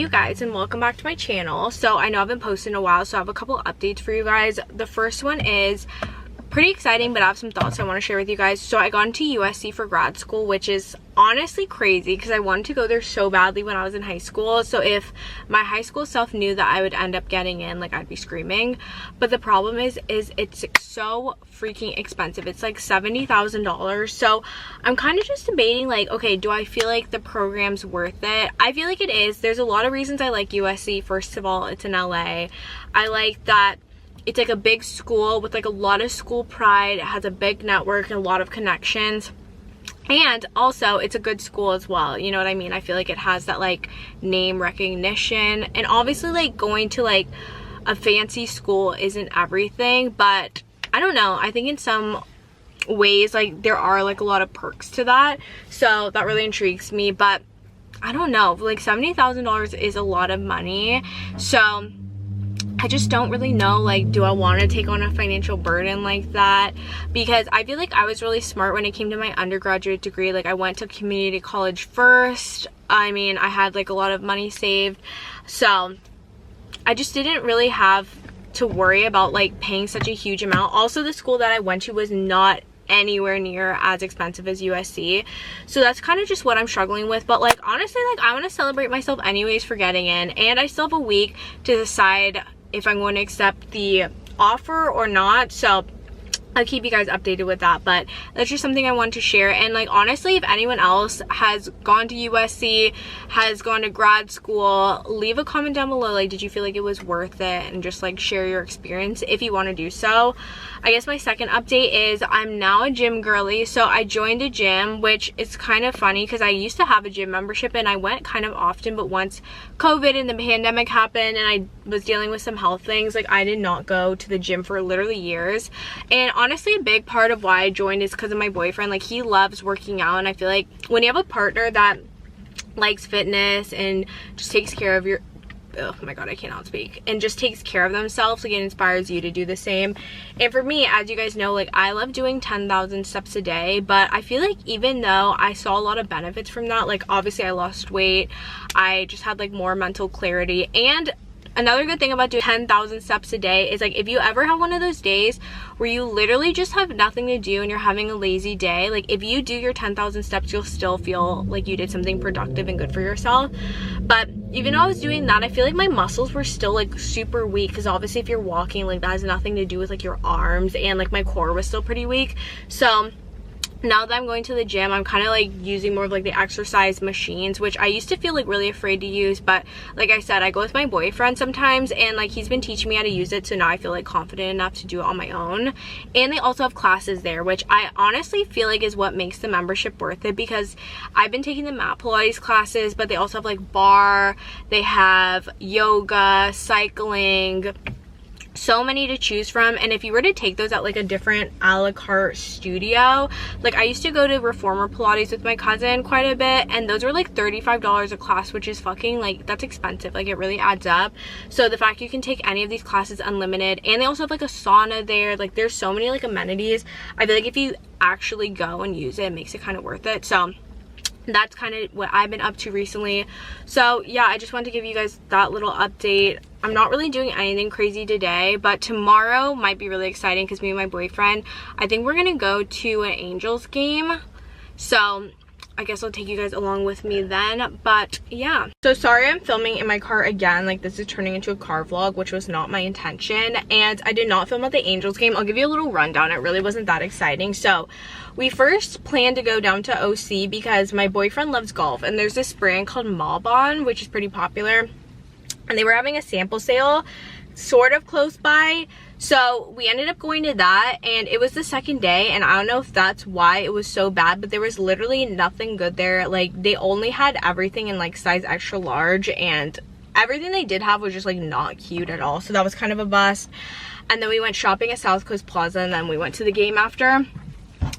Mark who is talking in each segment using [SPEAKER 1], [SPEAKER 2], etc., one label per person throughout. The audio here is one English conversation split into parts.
[SPEAKER 1] You guys, and welcome back to my channel. So I know I've been posting a while, so I have a couple updates for you guys. The first one is pretty exciting, but I have some thoughts I want to share with you guys. So I got into USC for grad school, which is honestly crazy because I wanted to go there so badly when I was in high school. So if my high school self knew that I would end up getting in, like, I'd be screaming. But the problem is it's so freaking expensive. It's like $70,000. So I'm kind of just debating, like, okay, do I feel like the program's worth it? I feel like it is. There's a lot of reasons I like USC. First of all, it's in LA. I like that it's like a big school with like a lot of school pride. It has a big network and a lot of connections. And also it's a good school as well. You know what I mean? I feel like it has that like name recognition. And obviously like going to like a fancy school isn't everything, but I don't know. I think in some ways like there are like a lot of perks to that. So that really intrigues me. But I don't know. Like $70,000 is a lot of money. So I just don't really know, like, do I want to take on a financial burden like that? Because I feel like I was really smart when it came to my undergraduate degree. Like, I went to community college first. I mean, I had like a lot of money saved. So I just didn't really have to worry about like paying such a huge amount. Also, the school that I went to was not anywhere near as expensive as USC. So that's kind of just what I'm struggling with. But like, honestly, like, I want to celebrate myself anyways for getting in. And I still have a week to decide if I'm going to accept the offer or not. So I'll keep you guys updated with that, but that's just something I wanted to share. And like, honestly, if anyone else has gone to USC, has gone to grad school, leave a comment down below. Like, did you feel like it was worth it? And just like share your experience if you want to do so. I guess my second update is I'm now a gym girly. So I joined a gym, which is kind of funny because I used to have a gym membership and I went kind of often, but once COVID and the pandemic happened and I was dealing with some health things, like, I did not go to the gym for literally years. And honestly, a big part of why I joined is because of my boyfriend. Like, he loves working out, and I feel like when you have a partner that likes fitness and just takes care of your, oh my god, I cannot speak, and just takes care of themselves, like, it inspires you to do the same. And for me, as you guys know, like, I love doing 10,000 steps a day, but I feel like even though I saw a lot of benefits from that, like, obviously I lost weight, I just had like more mental clarity. And another good thing about doing 10,000 steps a day is, like, if you ever have one of those days where you literally just have nothing to do and you're having a lazy day, like, if you do your 10,000 steps, you'll still feel like you did something productive and good for yourself. But even though I was doing that, I feel like my muscles were still like super weak, because obviously if you're walking, like, that has nothing to do with like your arms, and like my core was still pretty weak. So now that I'm going to the gym, I'm kind of like using more of like the exercise machines, which I used to feel like really afraid to use. But like I said, I go with my boyfriend sometimes, and like, he's been teaching me how to use it, so now I feel like confident enough to do it on my own. And they also have classes there, which I honestly feel like is what makes the membership worth it, because I've been taking the mat Pilates classes, but they also have like bar, they have yoga, cycling, so many to choose from. And if you were to take those at like a different a la carte studio, like, I used to go to Reformer Pilates with my cousin quite a bit, and those were like $35 a class, which is fucking, like, that's expensive. Like, it really adds up. So the fact you can take any of these classes unlimited, and they also have like a sauna there, like, there's so many like amenities. I feel like if you actually go and use it, it makes it kind of worth it. So that's kind of what I've been up to recently. So yeah, I just wanted to give you guys that little update. I'm not really doing anything crazy today, but tomorrow might be really exciting because me and my boyfriend, I think we're gonna go to an Angels game. So I guess I'll take you guys along with me then. But yeah, so sorry I'm filming in my car again. Like, this is turning into a car vlog, which was not my intention, and I did not film at the Angels game. I'll give you a little rundown. It really wasn't that exciting. So we first planned to go down to OC because my boyfriend loves golf, and there's this brand called Malbon, which is pretty popular, and they were having a sample sale sort of close by. So we ended up going to that, and it was the second day, and I don't know if that's why it was so bad, but there was literally nothing good there. Like, they only had everything in like size extra large, and everything they did have was just like not cute at all. So that was kind of a bust. And then we went shopping at South Coast Plaza, and then we went to the game after.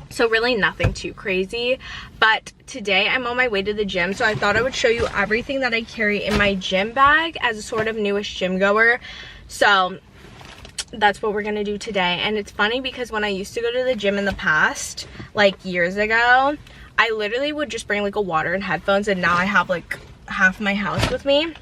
[SPEAKER 1] So really nothing too crazy. But today I'm on my way to the gym, so I thought I would show you everything that I carry in my gym bag as a sort of newish gym goer. So that's what we're gonna do today. And it's funny because when I used to go to the gym in the past, like years ago, I literally would just bring like a water and headphones, and now I have like half my house with me.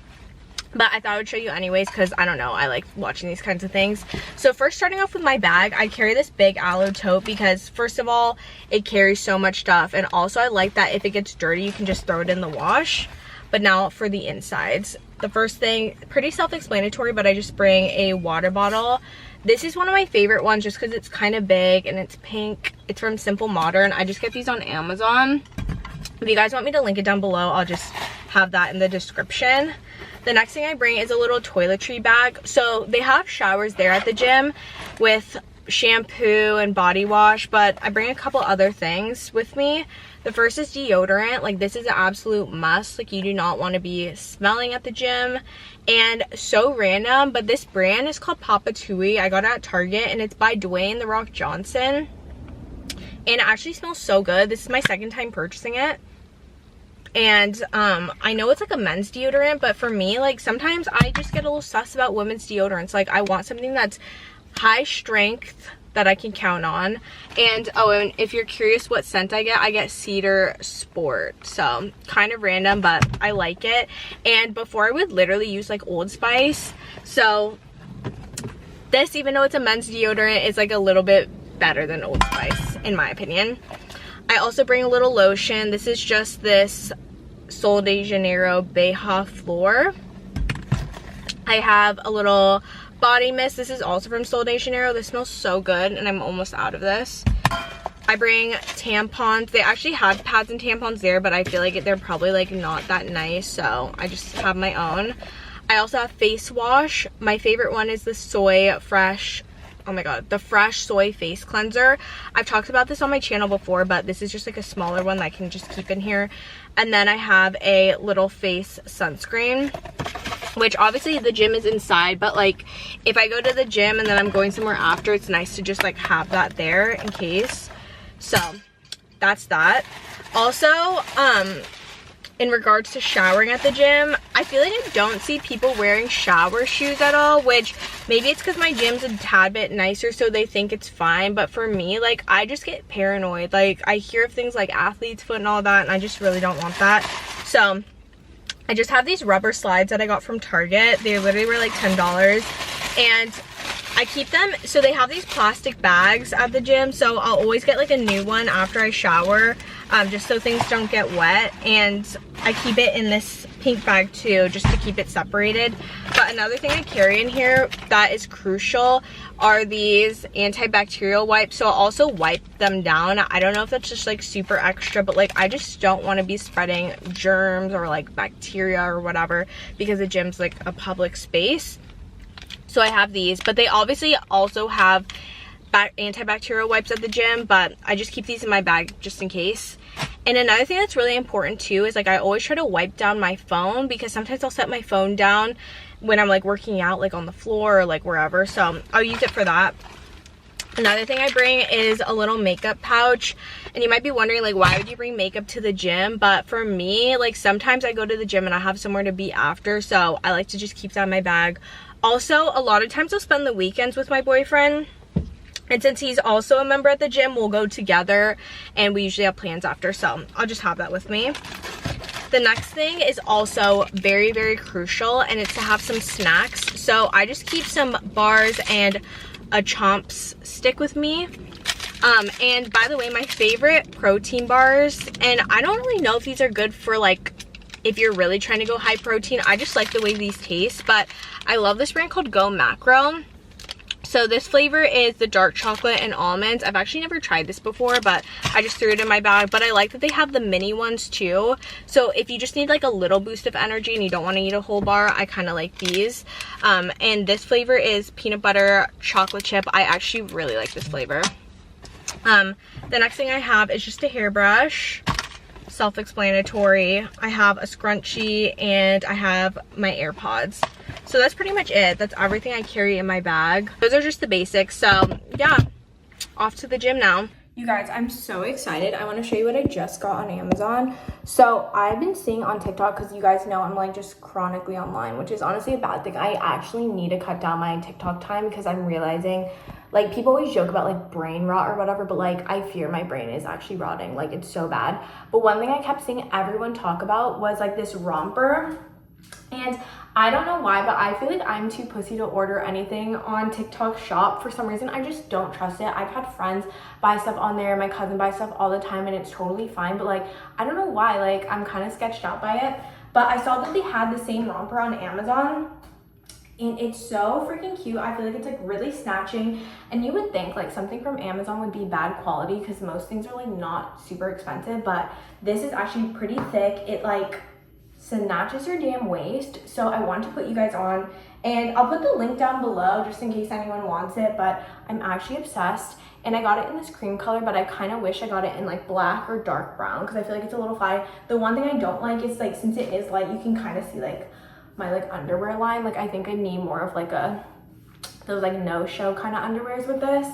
[SPEAKER 1] but I thought I would show you anyways because I don't know, I like watching these kinds of things. So first, starting off with my bag, I carry this big aloe tote because first of all, it carries so much stuff, and also I like that if it gets dirty you can just throw it in the wash. But now for the insides, the first thing, pretty self-explanatory, but I just bring a water bottle. This is one of my favorite ones just because it's kind of big and it's pink. It's from Simple Modern. I just get these on Amazon. If you guys want me to link it down below, I'll just have that in the description. The next thing I bring is a little toiletry bag. So they have showers there at the gym with shampoo and body wash, but I bring a couple other things with me. The first is deodorant. Like, this is an absolute must. Like, you do not want to be smelling at the gym. And so random, but this brand is called Papa Tui. I got it at Target, and it's by Dwayne The Rock Johnson, and it actually smells so good. This is my second time purchasing it. And I know it's like a men's deodorant, but for me, like, sometimes I just get a little sus about women's deodorants. Like, I want something that's high strength that I can count on. And oh, and if you're curious what scent I get Cedar Sport. So kind of random, but I like it. And before I would literally use like Old Spice. So this, even though it's a men's deodorant, is like a little bit better than Old Spice in my opinion. I also bring a little lotion. This is just this Sol de Janeiro Beija Flor. I have a little body mist. This is also from Sol de Janeiro. This smells so good, and I'm almost out of this. I bring tampons. They actually have pads and tampons there, but I feel like they're probably like not that nice, so I just have my own. I also have face wash. My favorite one is the Soy Fresh, oh my god, the Fresh Soy Face Cleanser. I've talked about this on my channel before, but this is just like a smaller one that I can just keep in here. And then I have a little face sunscreen, which obviously the gym is inside, but like if I go to the gym and then I'm going somewhere after, it's nice to just like have that there in case. So that's that. Also, in regards to showering at the gym, I feel like I don't see people wearing shower shoes at all, which maybe it's because my gym's a tad bit nicer, so they think it's fine. But for me, like, I just get paranoid. Like, I hear of things like athlete's foot and all that, and I just really don't want that. So I just have these rubber slides that I got from Target. They literally were like $10, and I keep them, so they have these plastic bags at the gym, so I'll always get like a new one after I shower, just so things don't get wet. And I keep it in this pink bag too, just to keep it separated. But another thing I carry in here that is crucial are these antibacterial wipes. So I'll also wipe them down. I don't know if that's just like super extra, but like I just don't want to be spreading germs or like bacteria or whatever, because the gym's like a public space. So I have these, but they obviously also have antibacterial wipes at the gym, but I just keep these in my bag just in case. And another thing that's really important too is like I always try to wipe down my phone, because sometimes I'll set my phone down when I'm like working out, like on the floor or like wherever, so I'll use it for that. Another thing I bring is a little makeup pouch, and you might be wondering like, why would you bring makeup to the gym? But for me, like sometimes I go to the gym and I have somewhere to be after, so I like to just keep that in my bag. Also, a lot of times I'll spend the weekends with my boyfriend, and since he's also a member at the gym, we'll go together, and we usually have plans after, so I'll just have that with me. The next thing is also very, very crucial, and it's to have some snacks. So I just keep some bars and a Chomps stick with me. And by the way, my favorite protein bars, and I don't really know if these are good for like if you're really trying to go high protein. I just like the way these taste, but I love this brand called Go Macro. So this flavor is the dark chocolate and almonds. I've actually never tried this before, but I just threw it in my bag. But I like that they have the mini ones too. So if you just need like a little boost of energy and you don't want to eat a whole bar, I kind of like these. And this flavor is peanut butter chocolate chip. I actually really like this flavor. The next thing I have is just a hairbrush. Self-explanatory. I have a scrunchie and I have my AirPods. So that's pretty much it. That's everything I carry in my bag. Those are just the basics. So yeah, off to the gym now. You guys, I'm so excited. I want to show you what I just got on Amazon. So I've been seeing on TikTok, because you guys know I'm like just chronically online, which is honestly a bad thing. I actually need to cut down my TikTok time, because I'm realizing, like, people always joke about like brain rot or whatever, but like I fear my brain is actually rotting. Like, it's so bad. But one thing I kept seeing everyone talk about was like this romper. And I don't know why, but I feel like I'm too pussy to order anything on TikTok Shop. For some reason, I just don't trust it. I've had friends buy stuff on there, my cousin buys stuff all the time, and it's totally fine. But like, I don't know why, like I'm kind of sketched out by it. But I saw that they had the same romper on Amazon, and it's so freaking cute. I feel like it's like really snatching, and you would think like something from Amazon would be bad quality because most things are like not super expensive, but this is actually pretty thick. It like snatches your damn waist. So I want to put you guys on, and I'll put the link down below just in case anyone wants it, but I'm actually obsessed. And I got it in this cream color, but I kind of wish I got it in like black or dark brown because I feel like it's a little fly. The one thing I don't like is like, since it is light, you can kind of see like my like underwear line. Like I think I need more of like those like no-show kind of underwears with this,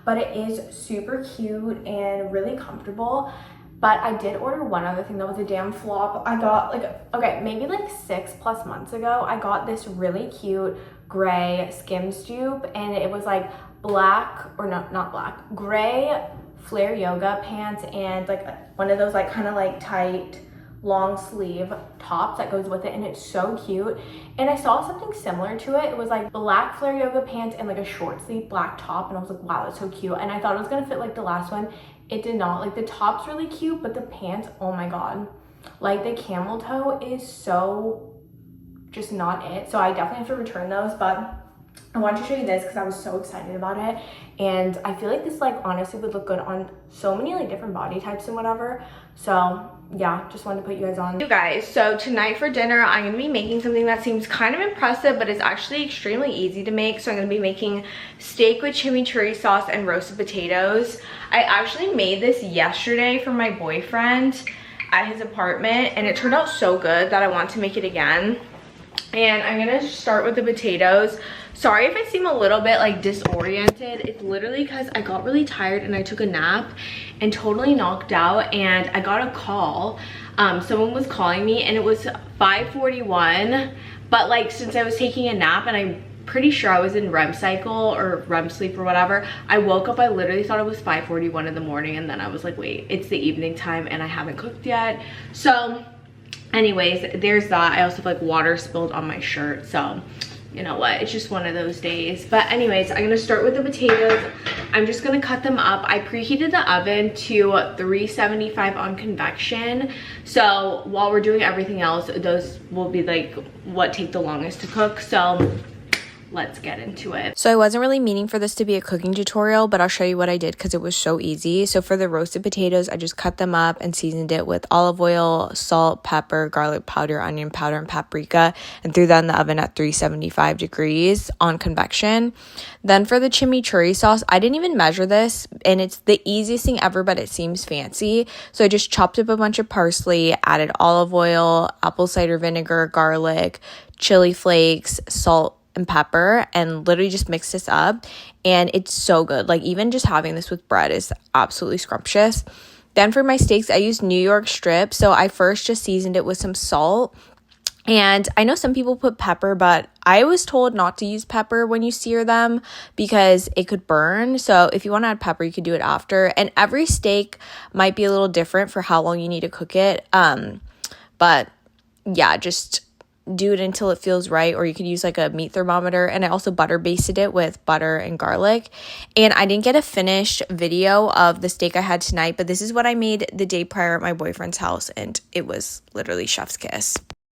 [SPEAKER 1] but it is super cute and really comfortable. But I did order one other thing that was a damn flop. I got like, okay, maybe like 6+ months ago, I got this really cute gray Skims dupe, and it was like black, or not black, gray flare yoga pants, and like one of those like kind of like tight long sleeve tops that goes with it, and it's so cute. And I saw something similar to it. It was like black flare yoga pants and like a short sleeve black top, and I was like, wow, that's so cute. And I thought it was gonna fit like the last one. It did not. Like the top's really cute, but the pants, oh my god, like the camel toe is so just not it. So I definitely have to return those, but I wanted to show you this because I was so excited about it, and I feel like this like honestly would look good on so many like different body types and whatever. So yeah, just wanted to put you guys on. You guys, so tonight for dinner I'm gonna be making something that seems kind of impressive, but it's actually extremely easy to make. So I'm gonna be making steak with chimichurri sauce and roasted potatoes. I actually made this yesterday for my boyfriend at his apartment, and it turned out so good that I want to make it again. And I'm gonna start with the potatoes. Sorry if I seem a little bit like disoriented. It's literally because I got really tired and I took a nap and totally knocked out, and I got a call. Someone was calling me, and it was 5:41, but like since I was taking a nap and I'm pretty sure I was in REM cycle or REM sleep or whatever, I woke up, I literally thought it was 5:41 in the morning, and then I was like, wait, it's the evening time and I haven't cooked yet. So anyways, there's that. I also have like water spilled on my shirt, so you know what, it's just one of those days. But anyways, I'm gonna start with the potatoes. I'm just gonna cut them up. I preheated the oven to 375 on convection, so while we're doing everything else, those will be like what take the longest to cook. So let's get into it. So I wasn't really meaning for this to be a cooking tutorial, but I'll show you what I did because it was so easy. So for the roasted potatoes, I just cut them up and seasoned it with olive oil, salt, pepper, garlic powder, onion powder, and paprika, and threw that in the oven at 375 degrees on convection. Then for the chimichurri sauce, I didn't even measure this, and it's the easiest thing ever, but it seems fancy. So I just chopped up a bunch of parsley, added olive oil, apple cider vinegar, garlic, chili flakes, salt, and pepper, and literally just mix this up, and it's so good. Like even just having this with bread is absolutely scrumptious. Then for my steaks, I used New York strip. So I first just seasoned it with some salt, and I know some people put pepper, but I was told not to use pepper when you sear them because it could burn. So if you want to add pepper, you could do it after. And every steak might be a little different for how long you need to cook it, but yeah, just do it until it feels right, or you could use like a meat thermometer. And I also butter basted it with butter and garlic. And I didn't get a finished video of the steak I had tonight, but this is what I made the day prior at my boyfriend's house, and it was literally chef's kiss.